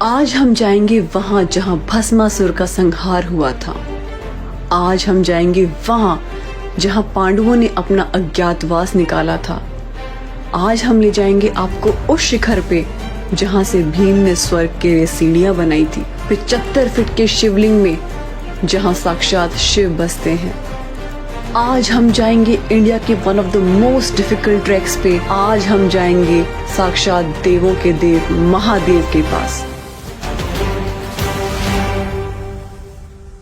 आज हम जाएंगे वहां जहां भस्मासुर का संहार हुआ था। आज हम जाएंगे वहां जहां पांडवों ने अपना अज्ञातवास निकाला था। आज हम ले जाएंगे आपको उस शिखर पे जहां से भीम ने स्वर्ग के लिए सीढ़ियां बनाई थी। 75 फीट के शिवलिंग में जहां साक्षात शिव बसते हैं। आज हम जाएंगे इंडिया के one of the most difficult tracks पे। आज हम जाएंगे साक्षात देवों के देव महादेव के पास।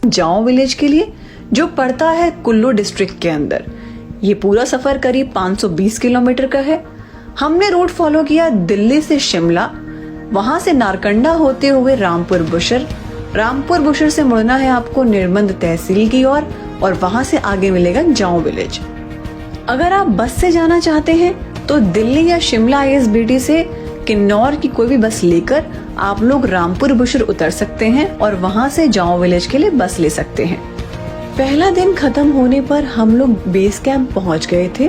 जाओ विलेज के लिए, जो पड़ता है कुल्लू डिस्ट्रिक्ट के अंदर। ये पूरा सफर करीब 520 किलोमीटर का है। हमने रूट फॉलो किया दिल्ली से शिमला, वहां से नारकंडा होते हुए रामपुर बुशर से मुड़ना है आपको निर्मंद तहसील की ओर और वहां से आगे मिलेगा जाओ विलेज। अगर आप बस से जाना चाहते हैं तो दिल्ली या शिमला ISBT से किन्नौर की कोई भी बस लेकर आप लोग रामपुर बुशर उतर सकते हैं और वहां से जाओ विलेज के लिए बस ले सकते हैं। पहला दिन खत्म होने पर हम लोग बेस कैंप पहुंच गए थे।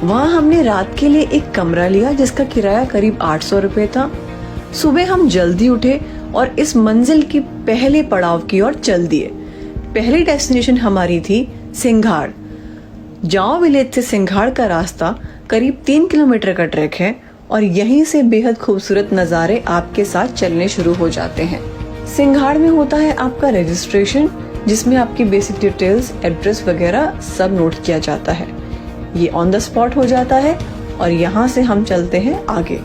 वहां हमने रात के लिए एक कमरा लिया जिसका किराया करीब 800 रुपए था। सुबह हम जल्दी उठे और इस मंजिल की पहले पड़ाव की ओर चल दिए। पहली डेस्टिनेशन हमारी थी सिंघाड़। जाओ विलेज से सिंघाड़ का रास्ता करीब 3 किलोमीटर का ट्रैक है और यहीं से बेहद खूबसूरत नज़ारे आपके साथ चलने शुरू हो जाते हैं। सिंघाड़ में होता है आपका रजिस्ट्रेशन, जिसमें आपकी बेसिक डिटेल्स, एड्रेस वगैरह सब नोट किया जाता है। ये ऑन द स्पॉट हो जाता है और यहाँ से हम चलते हैं आगे।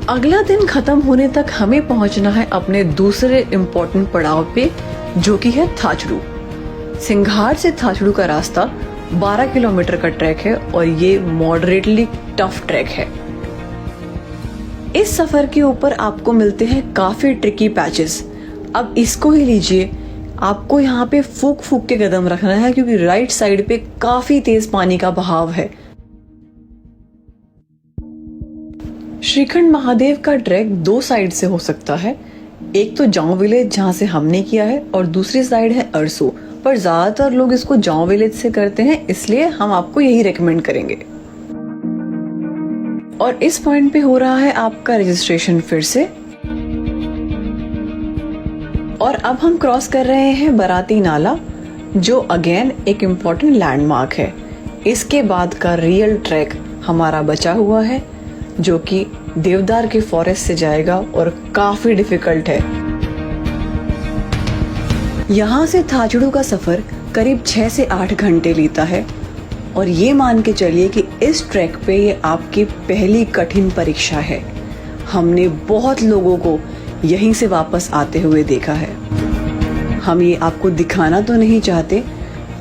अगला दिन खत्म होने तक हमें पहुंचना है अपने दूसरे इम्पोर्टेंट पड़ाव पे, जो कि है थाचड़ू। सिंघाड़ से थाचड़ू का रास्ता 12 किलोमीटर का ट्रैक है और ये मॉडरेटली टफ ट्रैक है। इस सफर के ऊपर आपको मिलते हैं काफी ट्रिकी पैचेस। अब इसको ही लीजिए, आपको यहाँ पे फूक फूक के कदम रखना है क्योंकि राइट साइड पे काफी तेज पानी का बहाव है। श्रीखंड महादेव का ट्रैक 2 साइड से हो सकता है। एक तो जाओ विलेज जहाँ से हमने किया है और दूसरी साइड है अरसू, पर ज्यादातर लोग इसको जाओ विलेज से करते हैं, इसलिए हम आपको यही रेकमेंड करेंगे। और इस पॉइंट पे हो रहा है आपका रजिस्ट्रेशन फिर से। और अब हम क्रॉस कर रहे हैं बराती नाला, जो अगेन एक इम्पोर्टेंट लैंडमार्क है। इसके बाद का रियल ट्रैक हमारा बचा हुआ है, जो कि देवदार के फॉरेस्ट से जाएगा और काफी डिफिकल्ट है। यहाँ से थाचड़ू का सफर करीब 6 से 8 घंटे लेता है और ये मान के चलिए कि इस ट्रैक पे ये आपकी पहली कठिन परीक्षा है। हमने बहुत लोगों को यहीं से वापस आते हुए देखा है। हम ये आपको दिखाना तो नहीं चाहते,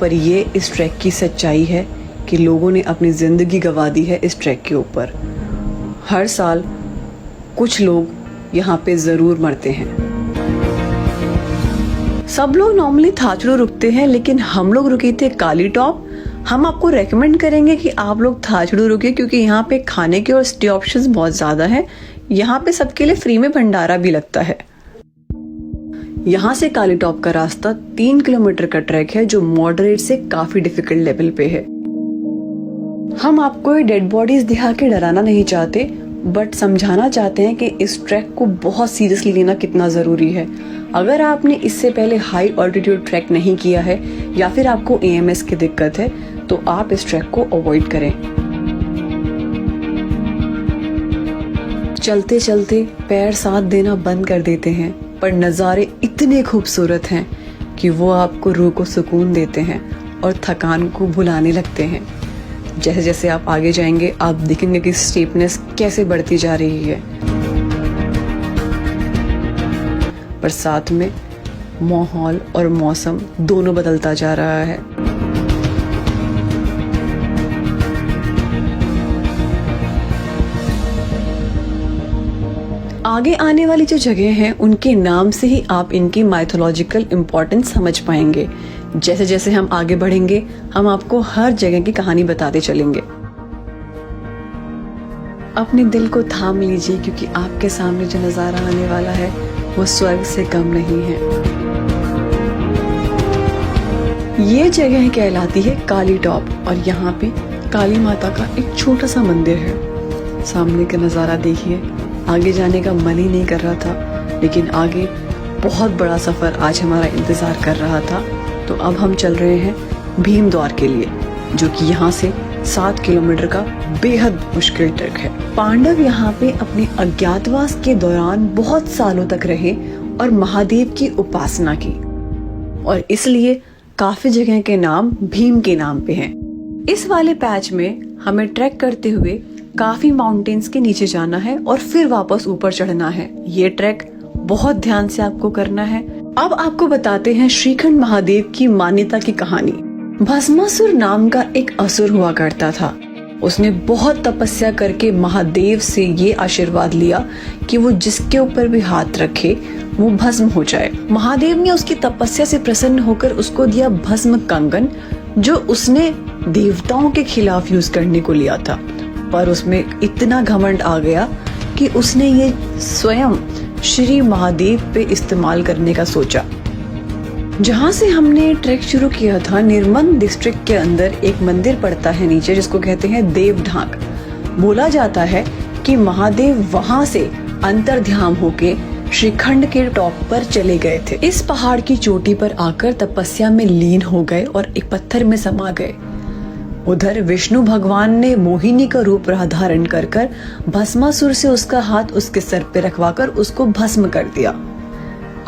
पर ये इस ट्रैक की सच्चाई है कि लोगों ने अपनी जिंदगी गंवा दी है इस ट्रैक के ऊपर। हर साल कुछ लोग यहाँ पे जरूर मरते हैं। सब लोग नॉर्मली थाचड़ू रुकते हैं, लेकिन हम लोग रुके थे काली टॉप। हम आपको रेकमेंड करेंगे कि आप लोग थाचड़ू रुके क्योंकि यहाँ पे खाने के और स्टे ऑप्शंस बहुत ज्यादा हैं। यहाँ पे सबके लिए फ्री में भंडारा भी लगता है। यहाँ से काली टॉप का रास्ता 3 किलोमीटर का ट्रैक है, जो मॉडरेट से काफी डिफिकल्ट लेवल पे है। हम आपको ये डेड बॉडीज दिखा के डराना नहीं चाहते, बट समझाना चाहते हैं कि इस ट्रैक को बहुत सीरियसली लेना कितना जरूरी है। अगर आपने इससे पहले हाई ऑल्टीट्यूड ट्रैक नहीं किया है या फिर आपको AMS की दिक्कत है, तो आप इस ट्रैक को अवॉइड करें। चलते चलते पैर साथ देना बंद कर देते हैं, पर नज़ारे इतने खूबसूरत हैं कि वो आपको रूह को सुकून देते हैं और थकान को भुलाने लगते हैं। जैसे जैसे आप आगे जाएंगे आप देखेंगे कि स्टीपनेस कैसे बढ़ती जा रही है, पर साथ में माहौल और मौसम दोनों बदलता जा रहा है। आगे आने वाली जो जगह हैं उनके नाम से ही आप इनकी माइथोलॉजिकल इम्पोर्टेंस समझ पाएंगे। जैसे जैसे हम आगे बढ़ेंगे हम आपको हर जगह की कहानी बताते चलेंगे। अपने दिल को थाम लीजिए क्योंकि आपके सामने जो नजारा आने वाला है वो स्वर्ग से कम नहीं है। ये जगह कहलाती है काली टॉप और यहाँ पे काली माता का एक छोटा सा मंदिर है। सामने का नजारा देखिए, आगे जाने का मन ही नहीं कर रहा था, लेकिन आगे बहुत बड़ा सफर आज हमारा इंतजार कर रहा था। तो अब हम चल रहे हैं भीमद्वार के लिए, जो कि यहाँ से 7 किलोमीटर का बेहद मुश्किल ट्रैक है। पांडव यहाँ पे अपने अज्ञातवास के दौरान बहुत सालों तक रहे और महादेव की उपासना की, और इसलिए काफी जगह के नाम भीम के नाम पे हैं। इस वाले पैच में हमें ट्रैक करते हुए काफी माउंटेन्स के नीचे जाना है और फिर वापस ऊपर चढ़ना है। ये ट्रैक बहुत ध्यान से आपको करना है। अब आपको बताते हैं श्रीखंड महादेव की मान्यता की कहानी। भस्मासुर नाम का एक असुर हुआ करता था। उसने बहुत तपस्या करके महादेव से ये आशीर्वाद लिया कि वो जिसके ऊपर भी हाथ रखे वो भस्म हो जाए। महादेव ने उसकी तपस्या से प्रसन्न होकर उसको दिया भस्म कंगन, जो उसने देवताओं के खिलाफ यूज करने को लिया था। पर उसमें इतना घमंड आ गया कि उसने ये स्वयं श्री महादेव पे इस्तेमाल करने का सोचा। जहाँ से हमने ट्रैक शुरू किया था, निर्मल डिस्ट्रिक्ट के अंदर एक मंदिर पड़ता है नीचे, जिसको कहते हैं देव ढांक। बोला जाता है कि महादेव वहाँ से अंतर्ध्यान होके श्रीखंड के टॉप पर चले गए थे। इस पहाड़ की चोटी पर आकर तपस्या में लीन हो गए और एक पत्थर में समा गए। उधर विष्णु भगवान ने मोहिनी का रूप धारण कर भस्मासुर से उसका हाथ उसके सर पे रखवाकर उसको भस्म कर दिया।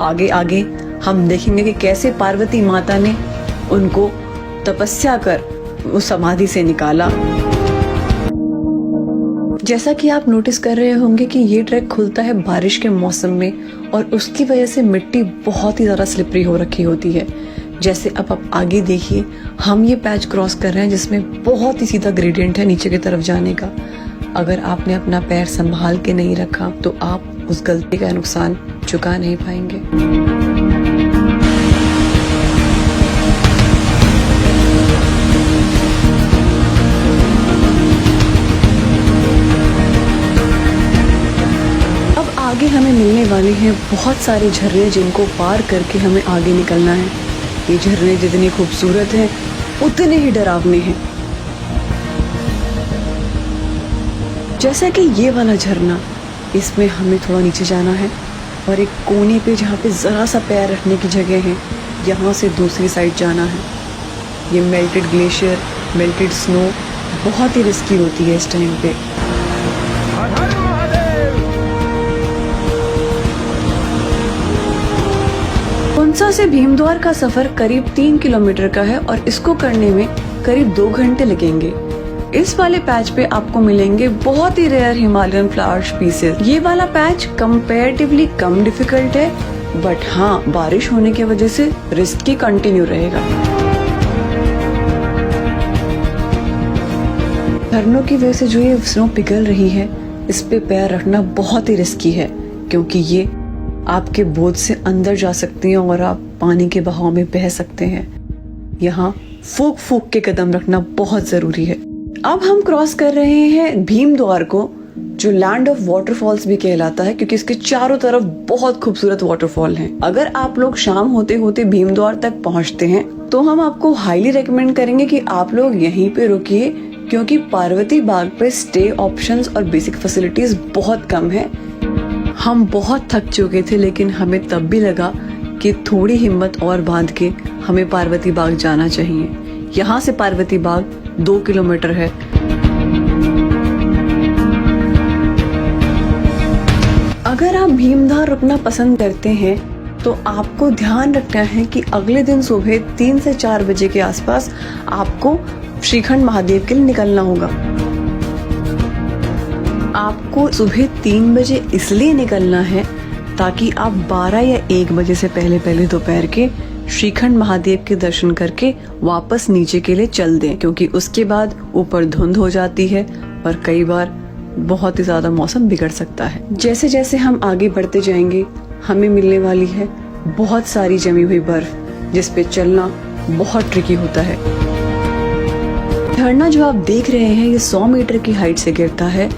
आगे आगे हम देखेंगे कि कैसे पार्वती माता ने उनको तपस्या कर उस समाधि से निकाला। जैसा कि आप नोटिस कर रहे होंगे कि ये ट्रैक खुलता है बारिश के मौसम में, और उसकी वजह से मिट्टी बहुत ही ज्यादा स्लिपरी हो रखी होती है। जैसे अब आप आगे देखिए, हम ये पैच क्रॉस कर रहे हैं जिसमें बहुत ही सीधा ग्रेडियंट है नीचे की तरफ जाने का। अगर आपने अपना पैर संभाल के नहीं रखा तो आप उस गलती का नुकसान चुका नहीं पाएंगे। अब आगे हमें मिलने वाले हैं बहुत सारे झरने, जिनको पार करके हमें आगे निकलना है। ये झरने जितने खूबसूरत हैं उतने ही डरावने हैं। जैसा कि ये वाला झरना, इसमें हमें थोड़ा नीचे जाना है और एक कोने पे जहाँ पे जरा सा पैर रखने की जगह है, यहाँ से दूसरी साइड जाना है। ये मेल्टेड ग्लेशियर, मेल्टेड स्नो बहुत ही रिस्की होती है इस टाइम पे। पुंसा से भीमद्वार का सफर करीब 3 किलोमीटर का है और इसको करने में करीब 2 घंटे लगेंगे। इस वाले पैच पे आपको मिलेंगे बहुत ही रेयर हिमालयन फ्लावर स्पीसीज। ये वाला पैच कंपैरेटिवली कम डिफिकल्ट है, बट हाँ, बारिश होने की वजह से रिस्क की कंटिन्यू रहेगा। झरनों की वजह से जो ये स्नो पिघल रही है, इस पे पैर रखना बहुत ही रिस्की है, क्योंकि ये आपके बोझ से अंदर जा सकती हैं और आप पानी के बहाव में बह सकते हैं। यहाँ फूक फूक के कदम रखना बहुत जरूरी है। अब हम क्रॉस कर रहे हैं भीमद्वार को, जो लैंड ऑफ वाटरफॉल्स भी कहलाता है, क्योंकि इसके चारों तरफ बहुत खूबसूरत वाटरफॉल हैं। अगर आप लोग शाम होते होते भीमद्वार तक पहुंचते हैं तो हम आपको हाईली रेकमेंड करेंगे कि आप लोग यहीं पे रुकिए, क्योंकि पार्वती बाग पे स्टे ऑप्शंस और बेसिक फैसिलिटीज बहुत कम है। हम बहुत थक चुके थे, लेकिन हमें तब भी लगा कि थोड़ी हिम्मत और बांध के हमें पार्वती बाग जाना चाहिए। यहाँ से पार्वती बाग 2 किलोमीटर है। अगर आप भीमधार रुकना पसंद करते हैं तो आपको ध्यान रखना है कि अगले दिन सुबह 3 से 4 बजे के आसपास आपको श्रीखंड महादेव के लिए निकलना होगा। आपको सुबह 3 बजे इसलिए निकलना है ताकि आप 12 या 1 बजे से पहले दोपहर के श्रीखंड महादेव के दर्शन करके वापस नीचे के लिए चल दें, क्योंकि उसके बाद ऊपर धुंध हो जाती है और कई बार बहुत ही ज्यादा मौसम बिगड़ सकता है। जैसे जैसे हम आगे बढ़ते जाएंगे हमें मिलने वाली है बहुत सारी जमी हुई बर्फ, जिस पे चलना बहुत ट्रिकी होता है। झरना जो आप देख रहे हैं ये 100 मीटर की हाइट से गिरता है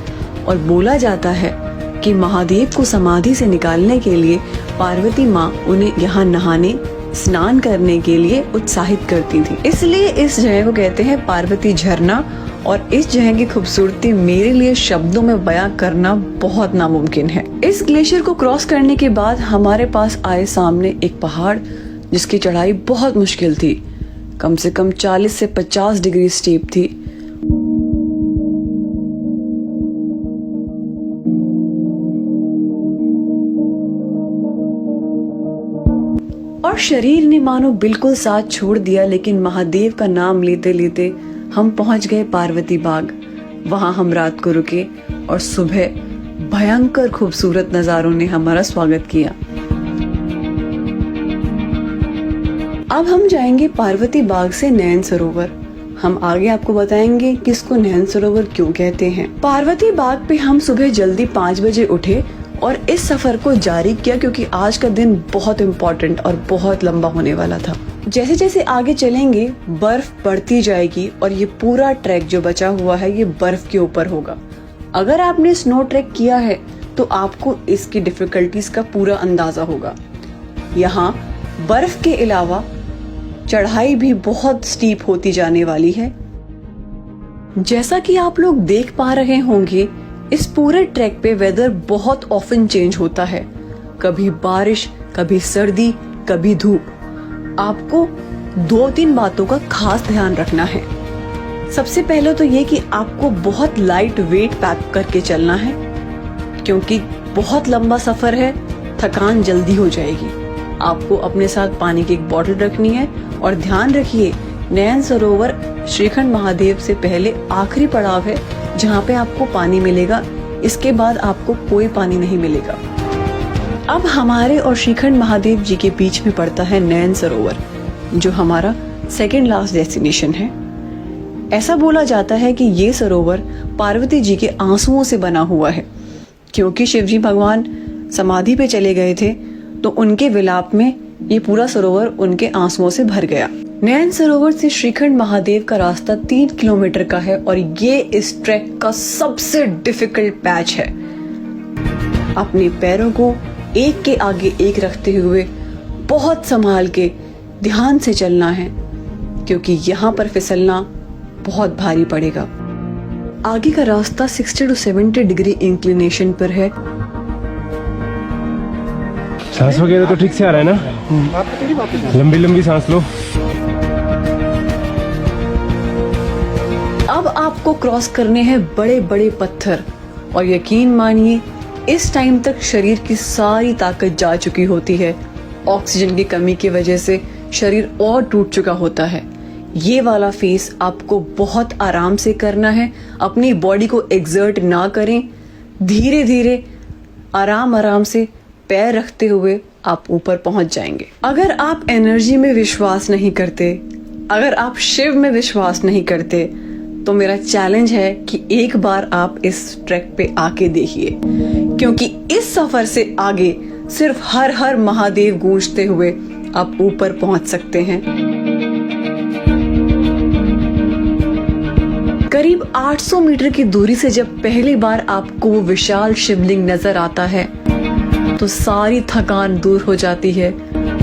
और बोला जाता है कि महादेव को समाधि से निकालने के लिए पार्वती माँ उन्हें यहाँ नहाने स्नान करने के लिए उत्साहित करती थी। इसलिए इस जगह को कहते हैं पार्वती झरना, और इस जगह की खूबसूरती मेरे लिए शब्दों में बयां करना बहुत नामुमकिन है। इस ग्लेशियर को क्रॉस करने के बाद हमारे पास आए सामने एक पहाड़ जिसकी चढ़ाई बहुत मुश्किल थी, कम से कम 40 से 50 डिग्री स्टीप थी। और शरीर ने मानो बिल्कुल साथ छोड़ दिया, लेकिन महादेव का नाम लेते लेते हम पहुंच गए पार्वती बाग। वहां हम रात को रुके और सुबह भयंकर खूबसूरत नजारों ने हमारा स्वागत किया। अब हम जाएंगे पार्वती बाग से नैन सरोवर। हम आगे आपको बताएंगे कि इसको नैन सरोवर क्यों कहते हैं। पार्वती बाग पे हम सुबह जल्दी 5 बजे उठे और इस सफर को जारी किया, क्योंकि आज का दिन बहुत इम्पोर्टेंट और बहुत लंबा होने वाला था। जैसे जैसे आगे चलेंगे बर्फ बढ़ती जाएगी और ये पूरा ट्रैक जो बचा हुआ है ये बर्फ के ऊपर होगा। अगर आपने स्नो ट्रैक किया है तो आपको इसकी डिफिकल्टीज का पूरा अंदाजा होगा। यहाँ बर्फ के अलावा चढ़ाई भी बहुत स्टीप होती जाने वाली है। जैसा कि आप लोग देख पा रहे होंगे, इस पूरे ट्रैक पे वेदर बहुत ऑफन चेंज होता है, कभी बारिश, कभी सर्दी, कभी धूप। आपको 2-3 बातों का खास ध्यान रखना है। सबसे पहले तो ये कि आपको बहुत लाइट वेट पैक करके चलना है, क्योंकि बहुत लंबा सफर है, थकान जल्दी हो जाएगी। आपको अपने साथ पानी की एक बोतल रखनी है और ध्यान रखिए नैन सरोवर श्रीखंड महादेव से पहले आखिरी पड़ाव है जहाँ पे आपको पानी मिलेगा। इसके बाद आपको कोई पानी नहीं मिलेगा। अब हमारे और श्रीखंड महादेव जी के बीच में पड़ता है नैन सरोवर, जो हमारा सेकंड लास्ट डेस्टिनेशन है। ऐसा बोला जाता है कि ये सरोवर पार्वती जी के आंसुओं से बना हुआ है, क्योंकि शिवजी भगवान समाधि पे चले गए थे तो उनके विलाप में ये पूरा सरोवर उनके आंसुओं से भर गया। नैन सरोवर से श्रीखंड महादेव का रास्ता 3 किलोमीटर का है और ये इस ट्रैक का सबसे डिफिकल्ट पैच है। अपने पैरों को एक के आगे एक रखते हुए बहुत संभाल के ध्यान से चलना है, क्योंकि यहाँ पर फिसलना बहुत भारी पड़ेगा। आगे का रास्ता 60 to 70 डिग्री इंक्लिनेशन पर है। सांस वगैरह तो ठीक से आ रहा है ना? लंबी लंबी सांस लो। अब आपको क्रॉस करने हैं बड़े बड़े पत्थर, और यकीन मानिए इस टाइम तक शरीर की सारी ताकत जा चुकी होती है। ऑक्सीजन की कमी की वजह से शरीर और टूट चुका होता है। ये वाला फेस आपको बहुत आराम से करना है। अपनी बॉडी को एक्सर्ट ना करें, धीरे धीरे आराम आराम से पैर रखते हुए आप ऊपर पहुंच जाएंगे। अगर आप एनर्जी में विश्वास नहीं करते, अगर आप शिव में विश्वास नहीं करते, तो मेरा चैलेंज है कि एक बार आप इस ट्रैक पे आके देखिए, क्योंकि इस सफर से आगे सिर्फ हर हर महादेव गूंजते हुए आप ऊपर पहुंच सकते हैं। करीब 800 मीटर की दूरी से जब पहली बार आपको वो विशाल शिवलिंग नजर आता है तो सारी थकान दूर हो जाती है,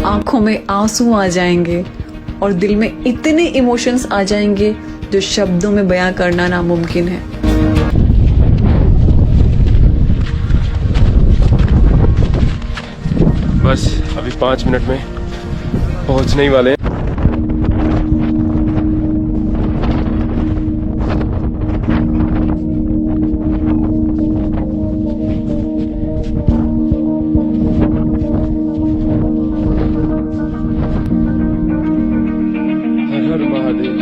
आंखों में आंसू आ जाएंगे और दिल में इतने इमोशंस आ जाएंगे जो शब्दों में बयां करना नामुमकिन है। बस अभी 5 मिनट में पहुंचने ही वाले हैं। हर हर महादेव।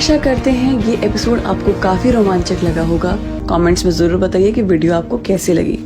आशा करते हैं ये एपिसोड आपको काफी रोमांचक लगा होगा। कमेंट्स में जरूर बताइए कि वीडियो आपको कैसी लगी।